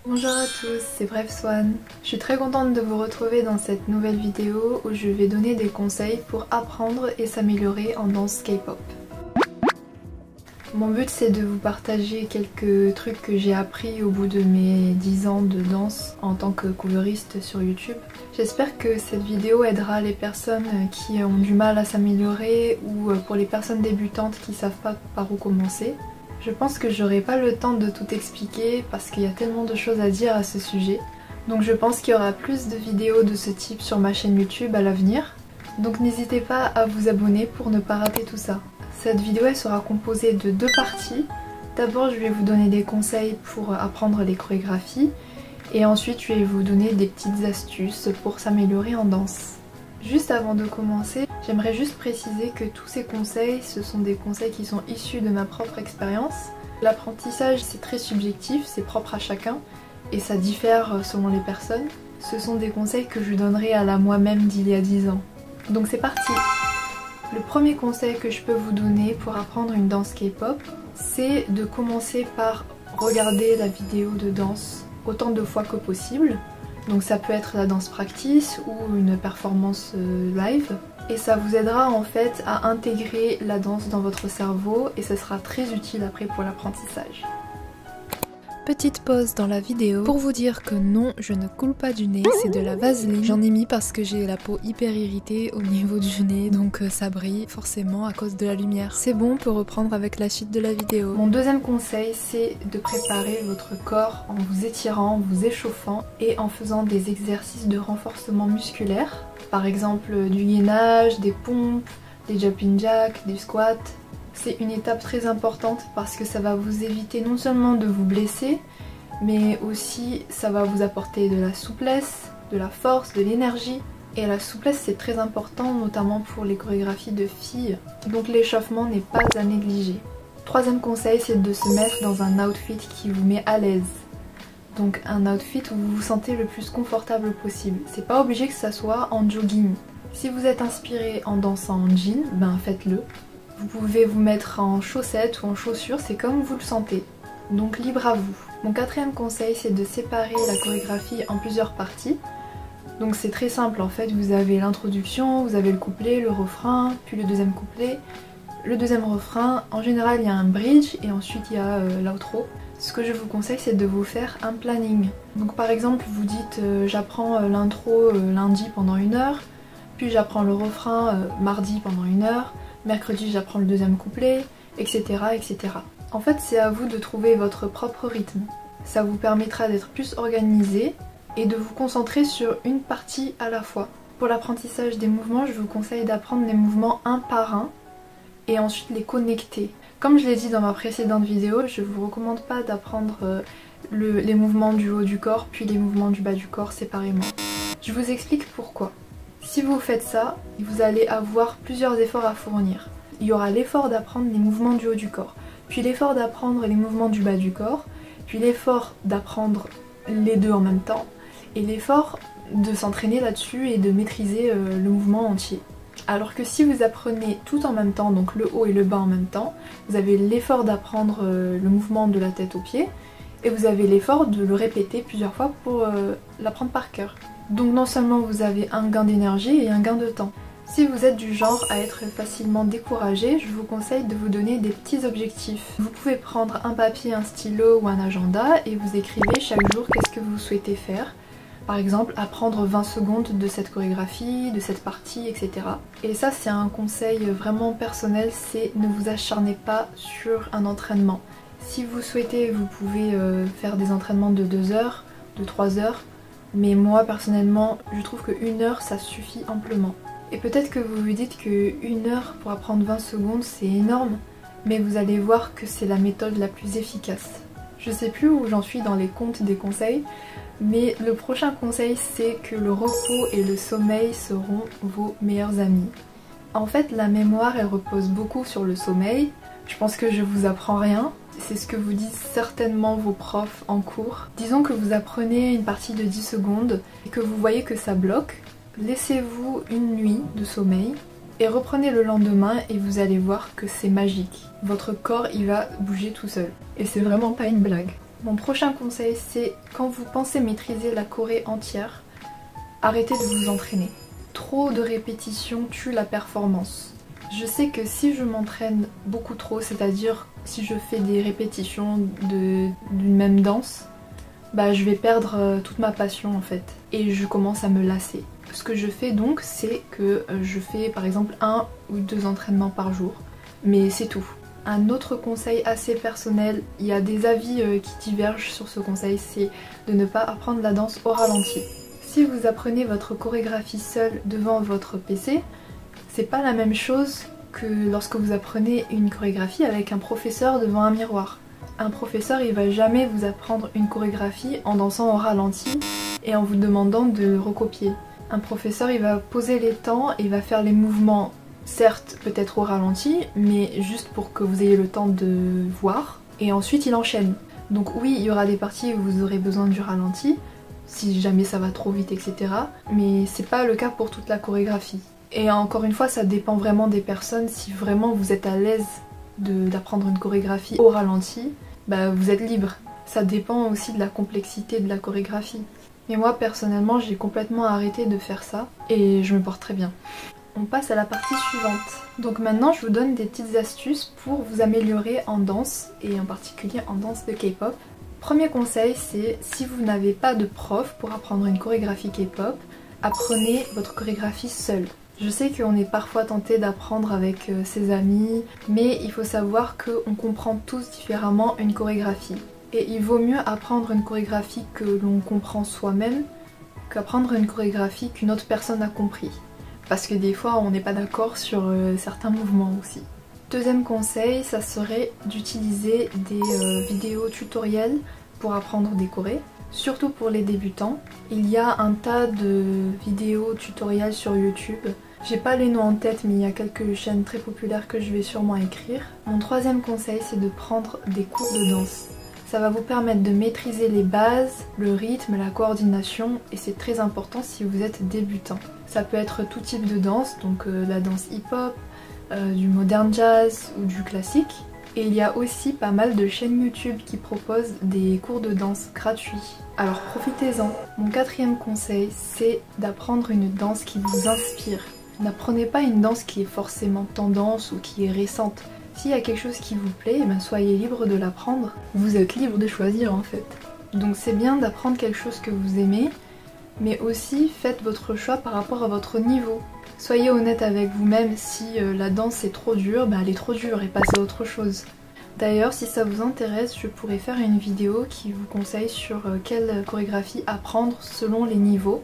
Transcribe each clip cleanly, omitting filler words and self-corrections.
Bonjour à tous, c'est Bref Swan. Je suis très contente de vous retrouver dans cette nouvelle vidéo où je vais donner des conseils pour apprendre et s'améliorer en danse K-pop. Mon but c'est de vous partager quelques trucs que j'ai appris au bout de mes 10 ans de danse en tant que coveriste sur YouTube. J'espère que cette vidéo aidera les personnes qui ont du mal à s'améliorer ou pour les personnes débutantes qui savent pas par où commencer. Je pense que j'aurai pas le temps de tout expliquer parce qu'il y a tellement de choses à dire à ce sujet. Donc je pense qu'il y aura plus de vidéos de ce type sur ma chaîne YouTube à l'avenir. Donc n'hésitez pas à vous abonner pour ne pas rater tout ça. Cette vidéo elle sera composée de deux parties. D'abord je vais vous donner des conseils pour apprendre les chorégraphies et ensuite je vais vous donner des petites astuces pour s'améliorer en danse. Juste avant de commencer, j'aimerais juste préciser que tous ces conseils, ce sont des conseils qui sont issus de ma propre expérience. L'apprentissage c'est très subjectif, c'est propre à chacun et ça diffère selon les personnes. Ce sont des conseils que je donnerai à la moi-même d'il y a 10 ans. Donc c'est parti! Le premier conseil que je peux vous donner pour apprendre une danse K-pop, c'est de commencer par regarder la vidéo de danse autant de fois que possible. Donc ça peut être la danse practice ou une performance live. Et ça vous aidera en fait à intégrer la danse dans votre cerveau et ça sera très utile après pour l'apprentissage. Petite pause dans la vidéo pour vous dire que non, je ne coule pas du nez, c'est de la vaseline. J'en ai mis parce que j'ai la peau hyper irritée au niveau du nez, donc ça brille forcément à cause de la lumière. C'est bon, on peut reprendre avec la suite de la vidéo. Mon deuxième conseil, c'est de préparer votre corps en vous étirant, en vous échauffant et en faisant des exercices de renforcement musculaire. Par exemple du gainage, des pompes, des jumping jacks, des squats. C'est une étape très importante parce que ça va vous éviter non seulement de vous blesser, mais aussi ça va vous apporter de la souplesse, de la force, de l'énergie. Et la souplesse c'est très important, notamment pour les chorégraphies de filles, donc l'échauffement n'est pas à négliger. Troisième conseil, c'est de se mettre dans un outfit qui vous met à l'aise. Donc un outfit où vous vous sentez le plus confortable possible. C'est pas obligé que ça soit en jogging. Si vous êtes inspiré en dansant en jean, ben faites-le. Vous pouvez vous mettre en chaussettes ou en chaussures, c'est comme vous le sentez. Donc libre à vous. Mon quatrième conseil, c'est de séparer la chorégraphie en plusieurs parties. Donc c'est très simple en fait, vous avez l'introduction, vous avez le couplet, le refrain, puis le deuxième couplet, le deuxième refrain. En général il y a un bridge et ensuite il y a l'outro. Ce que je vous conseille c'est de vous faire un planning. Donc par exemple vous dites j'apprends l'intro lundi pendant 1 heure, puis j'apprends le refrain mardi pendant 1 heure, mercredi j'apprends le deuxième couplet, etc. etc. En fait c'est à vous de trouver votre propre rythme. Ça vous permettra d'être plus organisé et de vous concentrer sur une partie à la fois. Pour l'apprentissage des mouvements, je vous conseille d'apprendre les mouvements un par un et ensuite les connecter. Comme je l'ai dit dans ma précédente vidéo, je ne vous recommande pas d'apprendre les mouvements du haut du corps puis les mouvements du bas du corps séparément. Je vous explique pourquoi. Si vous faites ça, vous allez avoir plusieurs efforts à fournir. Il y aura l'effort d'apprendre les mouvements du haut du corps, puis l'effort d'apprendre les mouvements du bas du corps, puis l'effort d'apprendre les deux en même temps, et l'effort de s'entraîner là-dessus et de maîtriser le mouvement entier. Alors que si vous apprenez tout en même temps, donc le haut et le bas en même temps, vous avez l'effort d'apprendre le mouvement de la tête aux pieds, et vous avez l'effort de le répéter plusieurs fois pour l'apprendre par cœur. Donc non seulement vous avez un gain d'énergie et un gain de temps. Si vous êtes du genre à être facilement découragé, je vous conseille de vous donner des petits objectifs. Vous pouvez prendre un papier, un stylo ou un agenda et vous écrivez chaque jour qu'est-ce que vous souhaitez faire. Par exemple, apprendre 20 secondes de cette chorégraphie, de cette partie, etc. Et ça c'est un conseil vraiment personnel, c'est ne vous acharnez pas sur un entraînement. Si vous souhaitez, vous pouvez faire des entraînements de 2 heures, de 3 heures, mais moi personnellement je trouve que 1 heure ça suffit amplement. Et peut-être que vous vous dites que 1 heure pour apprendre 20 secondes c'est énorme, mais vous allez voir que c'est la méthode la plus efficace. Je sais plus où j'en suis dans les comptes des conseils, mais le prochain conseil c'est que le repos et le sommeil seront vos meilleurs amis. En fait la mémoire elle repose beaucoup sur le sommeil, je pense que je vous apprends rien. C'est ce que vous disent certainement vos profs en cours. Disons que vous apprenez une partie de 10 secondes et que vous voyez que ça bloque. Laissez-vous une nuit de sommeil et reprenez le lendemain et vous allez voir que c'est magique. Votre corps il va bouger tout seul. Et c'est vraiment pas une blague. Mon prochain conseil, c'est quand vous pensez maîtriser la choré entière, arrêtez de vous entraîner. Trop de répétitions tue la performance. Je sais que si je m'entraîne beaucoup trop, c'est-à-dire si je fais des répétitions d'une même danse, bah je vais perdre toute ma passion en fait et je commence à me lasser. Ce que je fais donc, c'est que je fais par exemple 1 ou 2 entraînements par jour, mais c'est tout. Un autre conseil assez personnel, il y a des avis qui divergent sur ce conseil, c'est de ne pas apprendre la danse au ralenti. Si vous apprenez votre chorégraphie seule devant votre PC, c'est pas la même chose que lorsque vous apprenez une chorégraphie avec un professeur devant un miroir. Un professeur, il va jamais vous apprendre une chorégraphie en dansant au ralenti et en vous demandant de recopier. Un professeur, il va poser les temps et va faire les mouvements, certes peut-être au ralenti, mais juste pour que vous ayez le temps de voir, et ensuite il enchaîne. Donc oui, il y aura des parties où vous aurez besoin du ralenti, si jamais ça va trop vite, etc. Mais c'est pas le cas pour toute la chorégraphie. Et encore une fois, ça dépend vraiment des personnes. Si vraiment vous êtes à l'aise d'apprendre une chorégraphie au ralenti, bah vous êtes libre. Ça dépend aussi de la complexité de la chorégraphie. Mais moi personnellement, j'ai complètement arrêté de faire ça et je me porte très bien. On passe à la partie suivante. Donc maintenant, je vous donne des petites astuces pour vous améliorer en danse et en particulier en danse de K-pop. Premier conseil, c'est si vous n'avez pas de prof pour apprendre une chorégraphie K-pop, apprenez votre chorégraphie seule. Je sais qu'on est parfois tenté d'apprendre avec ses amis, mais il faut savoir qu'on comprend tous différemment une chorégraphie. Et il vaut mieux apprendre une chorégraphie que l'on comprend soi-même qu'apprendre une chorégraphie qu'une autre personne a compris. Parce que des fois on n'est pas d'accord sur certains mouvements aussi. Deuxième conseil, ça serait d'utiliser des vidéos tutoriels pour apprendre des chorés. Surtout pour les débutants. Il y a un tas de vidéos tutoriels sur YouTube. J'ai pas les noms en tête, mais il y a quelques chaînes très populaires que je vais sûrement écrire. Mon troisième conseil, c'est de prendre des cours de danse. Ça va vous permettre de maîtriser les bases, le rythme, la coordination, et c'est très important si vous êtes débutant. Ça peut être tout type de danse, donc la danse hip-hop, du modern jazz ou du classique. Et il y a aussi pas mal de chaînes YouTube qui proposent des cours de danse gratuits. Alors profitez-en. Mon quatrième conseil, c'est d'apprendre une danse qui vous inspire. N'apprenez pas une danse qui est forcément tendance ou qui est récente. S'il y a quelque chose qui vous plaît, ben soyez libre de l'apprendre. Vous êtes libre de choisir en fait. Donc c'est bien d'apprendre quelque chose que vous aimez, mais aussi faites votre choix par rapport à votre niveau. Soyez honnête avec vous-même, si la danse est trop dure, ben elle est trop dure et passez à autre chose. D'ailleurs, si ça vous intéresse, je pourrais faire une vidéo qui vous conseille sur quelle chorégraphie apprendre selon les niveaux.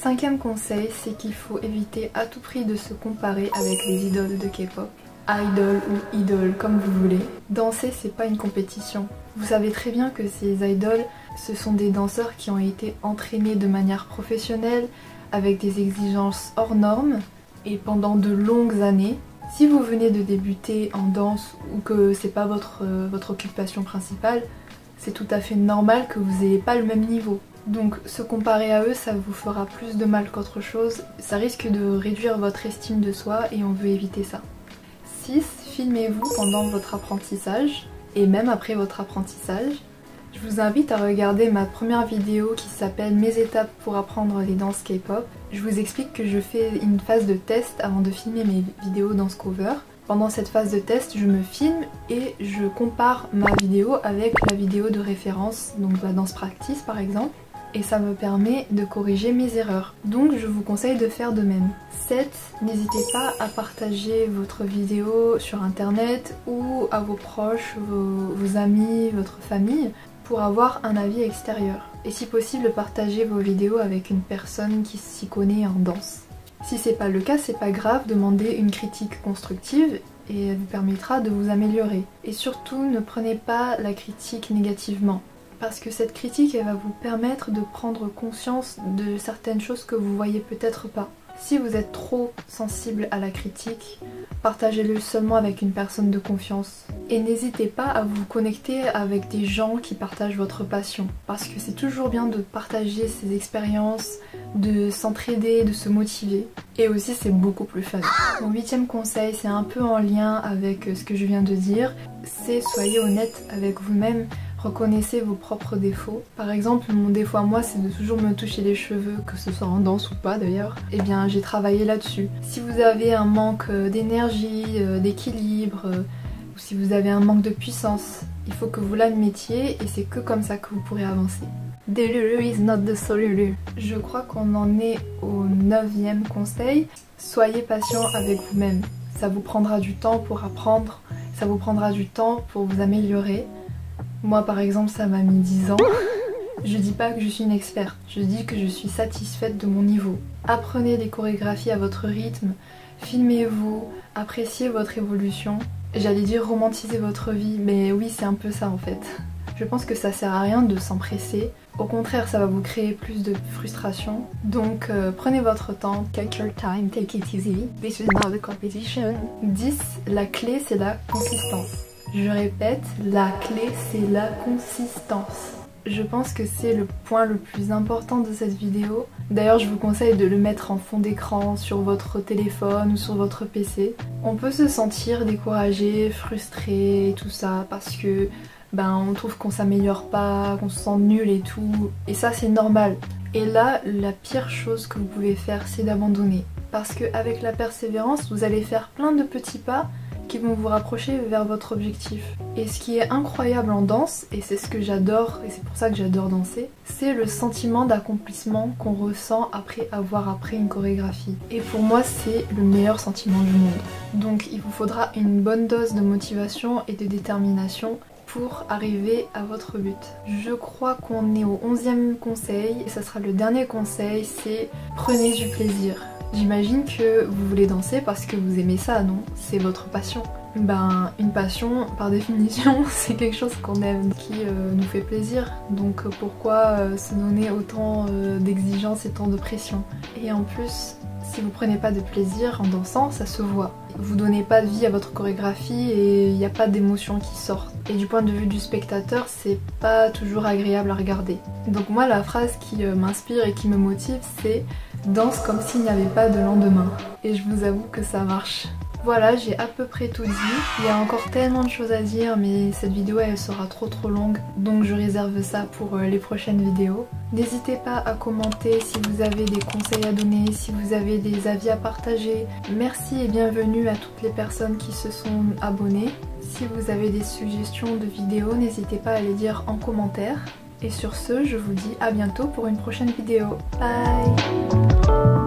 Cinquième conseil, c'est qu'il faut éviter à tout prix de se comparer avec les idoles de K-pop. Idol ou idole, comme vous voulez. Danser, c'est pas une compétition. Vous savez très bien que ces idoles, ce sont des danseurs qui ont été entraînés de manière professionnelle, avec des exigences hors normes et pendant de longues années. Si vous venez de débuter en danse ou que c'est pas votre occupation principale, c'est tout à fait normal que vous n'ayez pas le même niveau. Donc se comparer à eux, ça vous fera plus de mal qu'autre chose, ça risque de réduire votre estime de soi et on veut éviter ça. 6. Filmez-vous pendant votre apprentissage et même après votre apprentissage. Je vous invite à regarder ma première vidéo qui s'appelle Mes étapes pour apprendre les danses K-pop. Je vous explique que je fais une phase de test avant de filmer mes vidéos dance cover. Pendant cette phase de test, je me filme et je compare ma vidéo avec la vidéo de référence, donc la danse practice par exemple. Et ça me permet de corriger mes erreurs. Donc je vous conseille de faire de même. 7. N'hésitez pas à partager votre vidéo sur internet ou à vos proches, vos amis, votre famille pour avoir un avis extérieur. Et si possible, partagez vos vidéos avec une personne qui s'y connaît en danse. Si c'est pas le cas, c'est pas grave, demandez une critique constructive et elle vous permettra de vous améliorer. Et surtout, ne prenez pas la critique négativement. Parce que cette critique, elle va vous permettre de prendre conscience de certaines choses que vous voyez peut-être pas. Si vous êtes trop sensible à la critique, partagez-le seulement avec une personne de confiance. Et n'hésitez pas à vous connecter avec des gens qui partagent votre passion. Parce que c'est toujours bien de partager ses expériences, de s'entraider, de se motiver. Et aussi c'est beaucoup plus fun. Mon 8e conseil, c'est un peu en lien avec ce que je viens de dire, c'est soyez honnête avec vous-même. Reconnaissez vos propres défauts. Par exemple, mon défaut à moi, c'est de toujours me toucher les cheveux, que ce soit en danse ou pas d'ailleurs. Eh bien, j'ai travaillé là-dessus. Si vous avez un manque d'énergie, d'équilibre, ou si vous avez un manque de puissance, il faut que vous l'admettiez et c'est que comme ça que vous pourrez avancer. Delulu is not the solution. Je crois qu'on en est au 9e conseil. Soyez patient avec vous-même. Ça vous prendra du temps pour apprendre, ça vous prendra du temps pour vous améliorer. Moi par exemple ça m'a mis 10 ans. Je dis pas que je suis une experte, je dis que je suis satisfaite de mon niveau. Apprenez des chorégraphies à votre rythme, filmez-vous, appréciez votre évolution. J'allais dire romantisez votre vie, mais oui c'est un peu ça en fait. Je pense que ça sert à rien de s'empresser. Au contraire, ça va vous créer plus de frustration. Donc prenez votre temps. Take your time, take it easy. This is not a competition. 10. La clé, c'est la consistance. Je répète, la clé, c'est la consistance. Je pense que c'est le point le plus important de cette vidéo. D'ailleurs, je vous conseille de le mettre en fond d'écran sur votre téléphone ou sur votre PC. On peut se sentir découragé, frustré et tout ça parce que on trouve qu'on s'améliore pas, qu'on se sent nul et tout, et ça c'est normal. Et là, la pire chose que vous pouvez faire, c'est d'abandonner. Parce qu'avec la persévérance, vous allez faire plein de petits pas qui vont vous rapprocher vers votre objectif. Et ce qui est incroyable en danse, et c'est ce que j'adore, et c'est pour ça que j'adore danser, c'est le sentiment d'accomplissement qu'on ressent après avoir appris une chorégraphie. Et pour moi, c'est le meilleur sentiment du monde. Donc il vous faudra une bonne dose de motivation et de détermination pour arriver à votre but. Je crois qu'on est au 11e conseil et ça sera le dernier conseil, c'est prenez du plaisir. J'imagine que vous voulez danser parce que vous aimez ça, non? C'est votre passion. Une passion, par définition, c'est quelque chose qu'on aime, qui nous fait plaisir. Donc pourquoi se donner autant d'exigences et tant de pression? Et en plus, si vous prenez pas de plaisir en dansant, ça se voit. Vous donnez pas de vie à votre chorégraphie et il n'y a pas d'émotion qui sortent. Et du point de vue du spectateur, c'est pas toujours agréable à regarder. Donc moi, la phrase qui m'inspire et qui me motive, c'est « danse comme s'il n'y avait pas de lendemain ». Et je vous avoue que ça marche. Voilà, j'ai à peu près tout dit. Il y a encore tellement de choses à dire, mais cette vidéo elle sera trop longue, donc je réserve ça pour les prochaines vidéos. N'hésitez pas à commenter si vous avez des conseils à donner, si vous avez des avis à partager. Merci et bienvenue à toutes les personnes qui se sont abonnées. Si vous avez des suggestions de vidéos, n'hésitez pas à les dire en commentaire. Et sur ce, je vous dis à bientôt pour une prochaine vidéo. Bye!